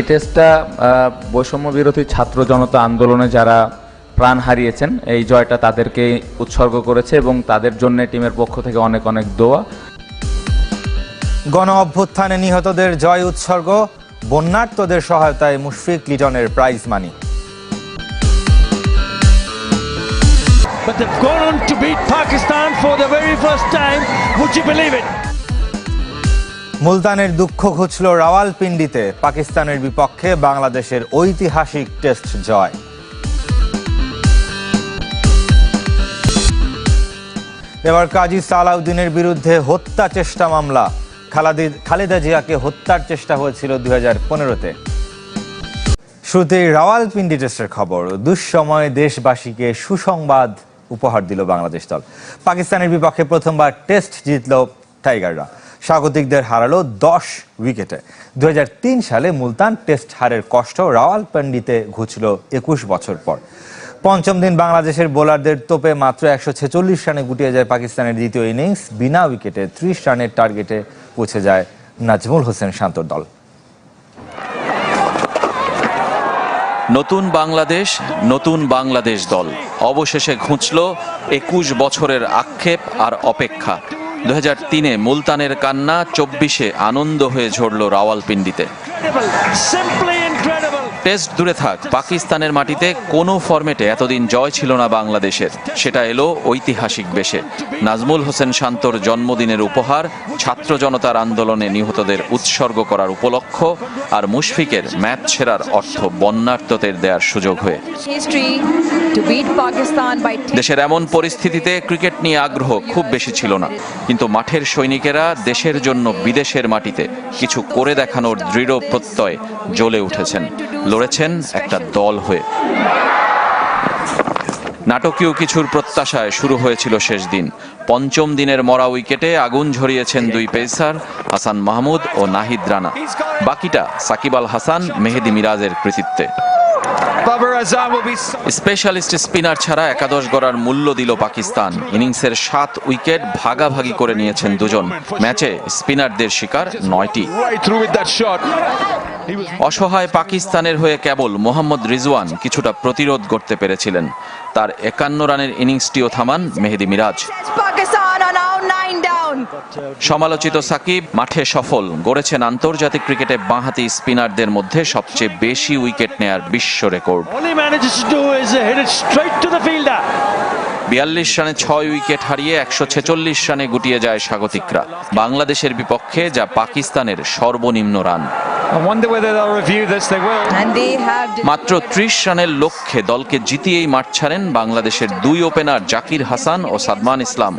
এই টেস্টটা বৈষম্য বিরোধী ছাত্র জনতা আন্দোলনে যারা প্রাণ হারিয়েছেন এই জয়টা তাদেরকে উৎসর্গ করেছে এবং তাদের জন্য টিমের পক্ষ থেকে অনেক অনেক দোয়া। গণ অভ্যুত্থানে নিহতদের জয় উৎসর্গ, বন্যার্তদের সহায়তায় মুশফিক লিটনের prize money. But they've gone on to beat Pakistan for the very first time. Would you believe it? মুলতানের দুঃখ ঘুচল রাওয়ালপিন্ডিতে, পাকিস্তানের বিপক্ষে বাংলাদেশের ঐতিহাসিক টেস্ট জয়। এবার কাজী সালাউদ্দিনের বিরুদ্ধে হত্যা চেষ্টা মামলা। খালেদা জিয়াকে হত্যার চেষ্টা হয়েছিল 2015-তে। শুরুতেই রাওয়ালপিন্ডি টেস্টের খবর। দুঃসময়ে দেশবাসীকে সুসংবাদ উপহার দিল বাংলাদেশ দল। পাকিস্তানের বিপক্ষে প্রথমবার টেস্ট জিতল টাইগাররা, স্বাগতিকদের হারালো 10 উইকেটে। 2003 সালে মুলতান টেস্ট হারের কষ্ট রাওয়ালপিন্ডিতে ঘুচল 21 বছর পর। পঞ্চম দিন বাংলাদেশের বোলারদের তোপে মাত্র 146 রানে গুটিয়ে যায় পাকিস্তানের দ্বিতীয় ইনিংস। বিনা উইকেটে 30 রানের টার্গেটে পৌঁছে যায় নাজমুল হোসেন শান্তর দল। নতুন বাংলাদেশ দল অবশেষে ঘুঁচল 21 বছরের আক্ষেপ আর অপেক্ষা। 2003-এ মুলতানের কান্না, 24-এ আনন্দ হয়ে ঝরল রাওয়ালপিন্ডিতে। টেস্ট দূরে থাক, পাকিস্তানের মাটিতে কোনো ফরম্যাটে এতদিন জয় ছিল না বাংলাদেশের। সেটা এলো ঐতিহাসিক বেশে। নাজমুল হোসেন শান্তর জন্মদিনের উপহার, ছাত্র জনতার আন্দোলনে নিহতদের উৎসর্গ করার উপলক্ষ, আর মুশফিকের ম্যাচ সেরার অর্থ বন্যার্তদের দেওয়ার সুযোগ হয়ে। দেশের এমন পরিস্থিতিতে ক্রিকেট নিয়ে আগ্রহ খুব বেশি ছিল না, কিন্তু মাঠের সৈনিকেরা দেশের জন্য বিদেশের মাটিতে কিছু করে দেখানোর দৃঢ় প্রত্যয় জ্বলে উঠেছেন, লড়েছেন একটা দল হয়ে। নাটকীয় কিছুর প্রত্যাশায় শুরু হয়েছিল শেষ দিন। পঞ্চম দিনের মরা উইকেটে আগুন ঝরিয়েছেন দুই পেসার হাসান মাহমুদ ও নাহিদ রানা। বাকিটা সাকিব আল হাসান, মেহেদি মিরাজের কৃতিত্বে। স্পেশালিস্ট স্পিনার ছাড়া একাদশ গড়ার মূল্য দিল পাকিস্তান। ইনিংসের 7 উইকেট ভাগাভাগি করে নিয়েছেন দুজন। ম্যাচে স্পিনারদের শিকার 9টি। অসহায় পাকিস্তানের হয়ে কেবল মোহাম্মদ রিজওয়ান কিছুটা প্রতিরোধ করতে পেরেছিলেন। তার 51 রানের ইনিংসটিও থামান মেহেদি মিরাজ। সমালোচিত সাকিব মাঠে সফল, গড়েছেন আন্তর্জাতিক ক্রিকেটে বাঁহাতি স্পিনারদের মধ্যে সবচেয়ে বেশি উইকেট নেয়ার বিশ্ব রেকর্ড। 42 রানে 6 উইকেট হারিয়ে 146 রানে গুটিয়ে যায় স্বাগতিকরা, বাংলাদেশের বিপক্ষে যা পাকিস্তানের সর্বনিম্ন রান। মাত্র 30 রানের লক্ষ্যে দলকে জিতিয়েই মাঠ ছাড়েন বাংলাদেশের দুই ওপেনার জাকির হাসান ও সাদমান ইসলাম।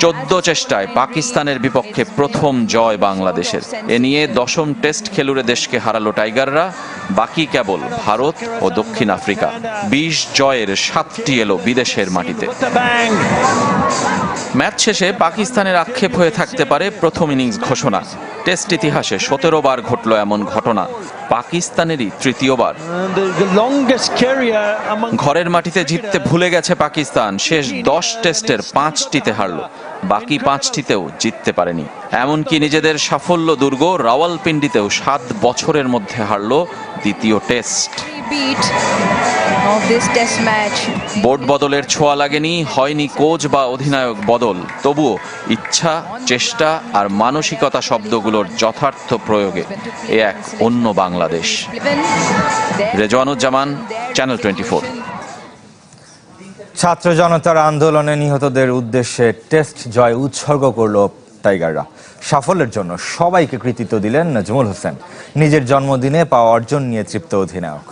14 চেষ্টায় পাকিস্তানের বিপক্ষে প্রথম জয় বাংলাদেশের। এ নিয়ে 10ম টেস্ট খেলুড়ে দেশকে হারালো টাইগাররা। বাকি কেবল ভারত ও দক্ষিণ আফ্রিকা। 20 জয়ের 7টি এলো বিদেশের মাটিতে। ম্যাচ শেষে পাকিস্তানের আক্ষেপ হয়ে থাকতে পারে প্রথম ইনিংস ঘোষণা। টেস্ট ইতিহাসে 17 বার ঘটল এমন ঘটনা, পাকিস্তানেরই তৃতীয়বার। ঘরের মাটিতে জিততে ভুলে গেছে পাকিস্তান। শেষ 10 টেস্টের 5টিতে হারল, বাকি 5টিতেও জিততে পারেনি। এমনকি নিজেদের সাফল্য দুর্গ রাওয়ালপিন্ডিতেও 7 বছরের মধ্যে হারল দ্বিতীয় টেস্ট। বোর্ড বদলের ছোঁয়া লাগেনি, হয়নি কোচ বা অধিনায়ক বদল, তবুও ইচ্ছা, চেষ্টা আর মানসিকতা শব্দগুলোর যথার্থ প্রয়োগে এ এক অন্য বাংলাদেশ। রেজওয়ানুজ্জামান, চ্যানেল 24। ছাত্র জনতার আন্দোলনে নিহতদের উদ্দেশ্যে টেস্ট জয় উৎসর্গ করল টাইগাররা। সাফল্যের জন্য সবাইকে কৃতিত্ব দিলেন নাজমুল হোসেন। নিজের জন্মদিনে পাওয়া অর্জন নিয়ে তৃপ্ত অধিনায়ক।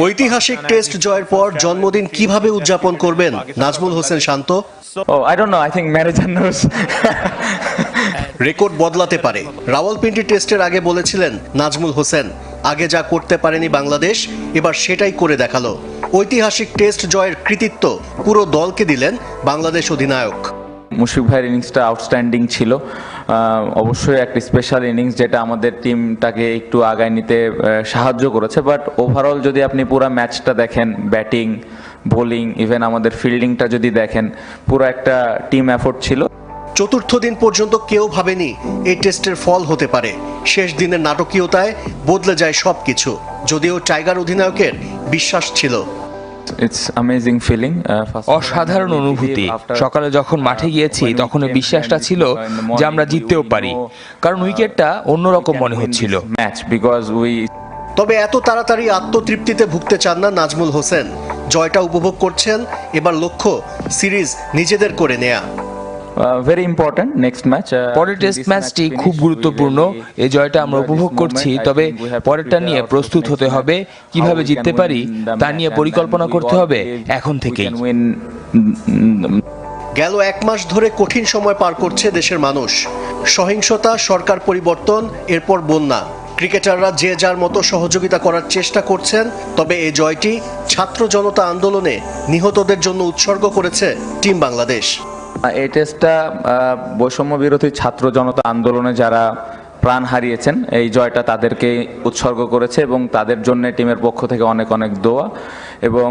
ঐতিহাসিক টেস্ট জয়ের পর জন্মদিন কিভাবে উদযাপন করবেন নাজমুল হোসেন শান্ত? I don't know, I think manager knows. Record বদলাতে পারে। রাওয়ালপিন্ডি টেস্টের আগে বলেছিলেন নাজমুল হোসেন, আগে যা করতে পারেনি বাংলাদেশ এবার সেটাই করে দেখালো। ঐতিহাসিক টেস্ট জয়ের কৃতিত্ব পুরো দলকে দিলেন বাংলাদেশ অধিনায়ক। মুশফিক ভাইয়ের ইনিংসটা আউটস্ট্যান্ডিং ছিল। অবশ্যই একটা স্পেশাল ইনিংস যেটা আমাদের টিমটাকে একটু আগায় নিতে সাহায্য করেছে। বাট ওভারঅল যদি আপনি পুরো ম্যাচটা দেখেন, ব্যাটিং, বোলিং, ইভেন আমাদের ফিল্ডিংটা যদি দেখেন, পুরো একটা টিম এফোর্ট ছিল। চতুর্থ দিন পর্যন্ত কেউ ভাবেনি এই টেস্টের ফল হতে পারে। শেষ দিনের নাটকীয়তায় বদলে যায় সবকিছু, যদিও টাইগার অধিনায়কের বিশ্বাস ছিল। অসাধারণ অনুভূতি। সকালে যখন মাঠে গিয়েছি তখন এই বিশ্বাসটা ছিল যে আমরা জিততেও পারি, কারণ উইকেটটা অন্যরকম মনে হচ্ছিল। তবে এত তাড়াতাড়ি আত্মতৃপ্তিতে ভুগতে চান না নাজমুল হোসেন। জয়টা উপভোগ করছেন, এবার লক্ষ্য সিরিজ নিজেদের করে নেয়া। পরের টেস্ট ম্যাচটি খুব গুরুত্বপূর্ণ। এই জয়টা আমরা উপভোগ করছি, তবে পরেরটা নিয়ে প্রস্তুত হতে হবে। কিভাবে জিততে পারি তা নিয়ে পরিকল্পনা করতে হবে এখন থেকেই। গেল 1 মাস ধরে কঠিন সময় পার করছে দেশের মানুষ। সহিংসতা, সরকার পরিবর্তন, এরপর বন্যা। ক্রিকেটাররা যে যার মতো সহযোগিতা করার চেষ্টা করছেন, তবে এই জয়টি ছাত্র জনতা আন্দোলনে নিহতদের জন্য উৎসর্গ করেছে টিম বাংলাদেশ। এই টেস্টটা বৈষম্য বিরোধী ছাত্র জনতা আন্দোলনে যারা প্রাণ হারিয়েছেন, এই জয়টা তাদেরকে উৎসর্গ করেছে এবং তাদের জন্য টিমের পক্ষ থেকে অনেক অনেক দোয়া, এবং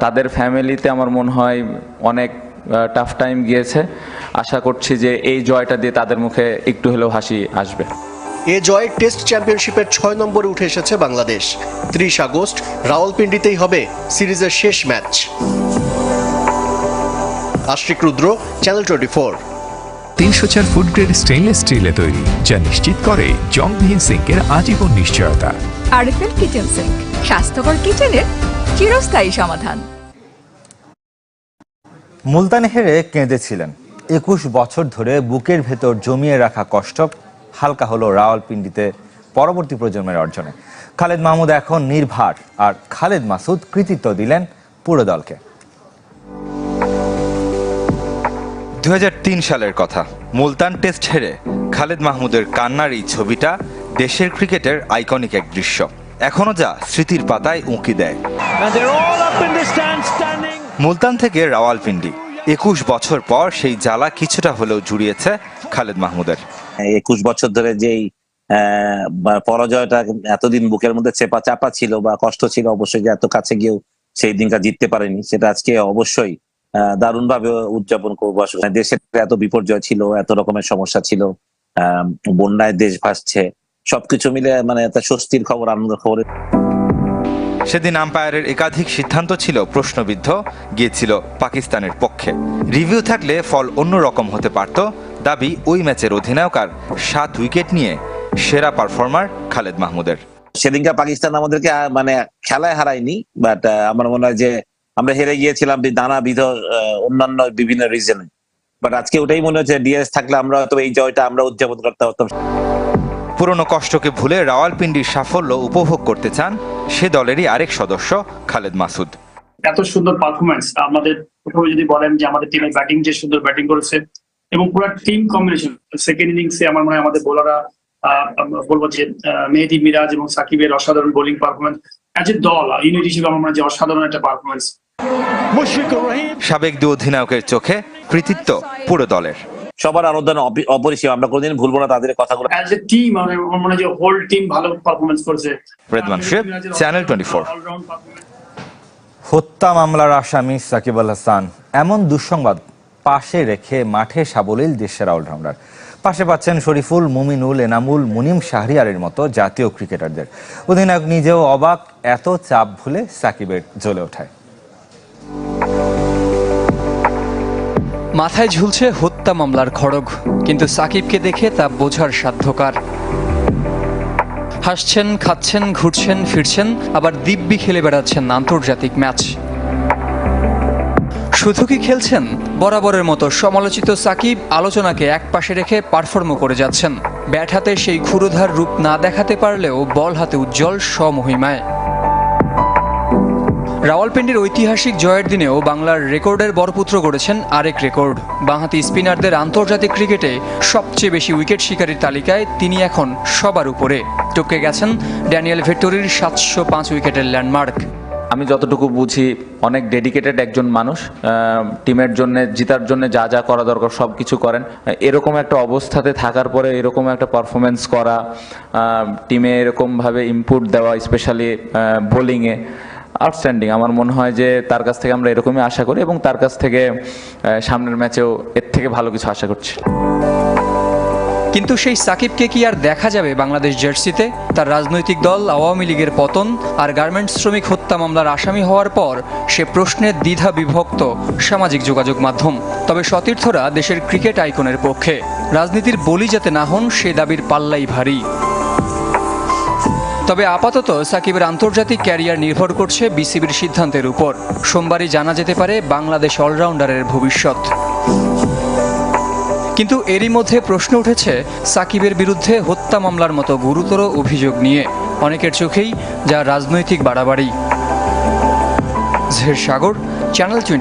তাদের ফ্যামিলিতে আমার মনে হয় অনেক টাফ টাইম গিয়েছে। আশা করছি যে এই জয়টা দিয়ে তাদের মুখে একটু হলেও হাসি আসবে। এ জয়ে টেস্ট চ্যাম্পিয়নশিপের 6 নম্বরে উঠে এসেছে বাংলাদেশ। 30 আগস্ট রাওয়ালপিন্ডিতেই হবে সিরিজের শেষ ম্যাচ। আশিক রুদ্র, চ্যানেল 24। 304 ফুড গ্রেড স্টেইনলেস স্টিলে তৈরি, যা নিশ্চিত করে জংবিহীন সিঙ্কের আজীবন নিশ্চয়তা। আরএফএল কিচেন সিঙ্ক, স্বাস্থ্যকর কিচেনের চিরস্থায়ী সমাধান। মুলতানে হেরে কেঁদেছিলেন। 21 বছর ধরে বুকের ভেতর জমিয়ে রাখা কষ্ট হালকা হলো রাওয়ালপিন্ডিতে পরবর্তী প্রজন্মের অর্জনে। খালেদ মাহমুদ এখন নির্ভার, আর খালেদ মাসুদ কৃতিত্ব দিলেন পুরো দলকে। 2003 সালের কথা, মুলতান টেস্ট হেরে খালেদ মাহমুদের কান্নার এই ছবিটা দেশের ক্রিকেটের আইকনিক এক দৃশ্য। এখনো যা স্মৃতির পাতায় উঁকি দেয়। মুলতান থেকে রাওয়ালপিন্ডি, 21 বছর পর সেই জ্বালা কিছুটা হলেও জুড়িয়েছে খালেদ মাহমুদের। 21 বছর ধরে যেই পরাজয়টা এতদিন বুকের মধ্যে চাপা ছিল বা কষ্ট ছিল, অবশ্যই যে এত কাছে গিয়েও সেই দিনটা জিততে পারেনি, সেটা আজকে অবশ্যই দারুণ ভাবে উদযাপন করবো। আসলে দেশের এত বিপর্যয় ছিল, এত রকমের সমস্যা ছিল, বন্যায় দেশ ভাসছে, সবকিছু মিলে মানে একটা স্বস্তির খবর, আনন্দের খবর। সেদিন আম্পায়ারের একাধিক সিদ্ধান্ত ছিল প্রশ্নবিদ্ধ, গিয়েছিল পাকিস্তানের পক্ষে। রিভিউ থাকলে ফল অন্যরকম হতে পারত, দাবি ওই ম্যাচের অধিনায়ক আর 7 উইকেট নিয়ে সেরা পারফর্মার খালেদ মাহমুদের। সেদিনকে পাকিস্তান আমাদেরকে মানে খেলায় হারায়নি, বাট আমার মনে হয় যে আমরা হেরে গিয়েছিলাম নানাবিধ অন্যান্য বিভিন্ন রিজনে। বাট আজকে ওটাই মনে হচ্ছে ডিএস থাকলে আমরা হয়তো এই জয়টা আমরা উদযাপন করতে পারতাম। পুরনো কষ্টকে ভুলে রাওয়ালপিন্ডির সাফল্য উপভোগ করতে চান সে দলেরই আরেক সদস্য খালেদ মাসুদ। এত সুন্দর পারফরমেন্স, আমাদের প্রথমে যদি বলেন যে আমাদের টিমের ব্যাটিং যে সুন্দর ব্যাটিং করেছে এবং পুরো টিম কম্বিনেশন, সেকেন্ড ইনিংসে আমার মনে হয় আমাদের বোলাররা বলবো যে মেহেদী মিরাজ এবং সাকিবের অসাধারণ বোলিং পারফরমেন্স, অ্যাজ এ দল ইউনিট হিসেবে আমার মনে হয় যে অসাধারণ একটা পারফরমেন্স। সাবেক দুই অধিনায়কের চোখে কৃতিত্ব পুরো দলের। সবার আরাধনা অপরিসীম, আমরা কোনোদিন ভুলবো না তাদের কথাগুলো। অ্যাজ এ টিম আমার মনে হয় যে হোল টিম ভালো পারফরমেন্স করেছে। রেদওয়ান শেখ, চ্যানেল 24। হত্যা মামলার আসামি সাকিব আল হাসান, এমন দুঃসংবাদ পাশে রেখে মাঠে সাবলীল দেশের অলরাউন্ডার। পাশে পাচ্ছেন শরীফুল, মুমিনুল, এনামুল, মুনিম শাহরিয়ারের মতো জাতীয় ক্রিকেটারদের। অধিনায়ক নিজেও অবাক, এত চাপ ভুলে সাকিবের জ্বলে ওঠায়। মাথায় ঝুলছে হত্যা মামলার খড়গ, কিন্তু সাকিবকে দেখে তা বোঝার সাধ্যকার। হাসছেন, খাচ্ছেন, ঘুরছেন, ফিরছেন, আবার দিব্যি খেলে বেড়াচ্ছেন আন্তর্জাতিক ম্যাচ। শুধু কি খেলছেন? বরাবরের মতো সমালোচিত সাকিব আলোচনাকে একপাশে রেখে পারফর্মও করে যাচ্ছেন। ব্যাট হাতে সেই ক্ষুরোধার রূপ না দেখাতে পারলেও বল হাতে উজ্জ্বল স্বমহিমায়। রাওয়ালপিন্ডির ঐতিহাসিক জয়ের দিনেও বাংলার রেকর্ডের বরপুত্র গড়েছেন আরেক রেকর্ড। বাঁহাতি স্পিনারদের আন্তর্জাতিক ক্রিকেটে সবচেয়ে বেশি উইকেট শিকারীর তালিকায় তিনি এখন সবার উপরে। টপকে গেছেন ড্যানিয়েল ভেট্টোরির 705 উইকেটের ল্যান্ডমার্ক। আমি যতটুকু বুঝি অনেক ডেডিকেটেড একজন মানুষ, টিমের জন্য জিতার জন্য যা যা করা দরকার সব কিছু করেন। এরকম একটা অবস্থাতে থাকার পরে এরকম একটা পারফরমেন্স করা, টিমে এরকমভাবে ইনপুট দেওয়া, স্পেশালি বোলিংয়ে, আউটস্ট্যান্ডিং। আমার মনে হয় যে তার কাছ থেকে আমরা এরকমই আশা করি এবং তার কাছ থেকে সামনের ম্যাচেও এর থেকে ভালো কিছু আশা করছি। কিন্তু সেই সাকিবকে কি আর দেখা যাবে বাংলাদেশ জার্সিতে? তার রাজনৈতিক দল আওয়ামী লীগের পতন আর গার্মেন্টস শ্রমিক হত্যা মামলার আসামি হওয়ার পর সে প্রশ্নে দ্বিধা বিভক্ত সামাজিক যোগাযোগ মাধ্যম। তবে সতীর্থরা দেশের ক্রিকেট আইকনের পক্ষে, রাজনীতির বলি যাতে না হন সে দাবির পাল্লাই ভারী। তবে আপাতত সাকিবের আন্তর্জাতিক ক্যারিয়ার নির্ভর করছে বিসিবির সিদ্ধান্তের উপর। সোমবারই জানা যেতে পারে বাংলাদেশ অলরাউন্ডারের ভবিষ্যৎ। কিন্তু এরই মধ্যে প্রশ্ন উঠেছে সাকিবের বিরুদ্ধে হত্যা মামলার মতো গুরুতর অভিযোগ নিয়ে। অনেকের চোখেই যা রাজনৈতিক বাড়াবাড়ি। জহির সাগর, চ্যানেল 20।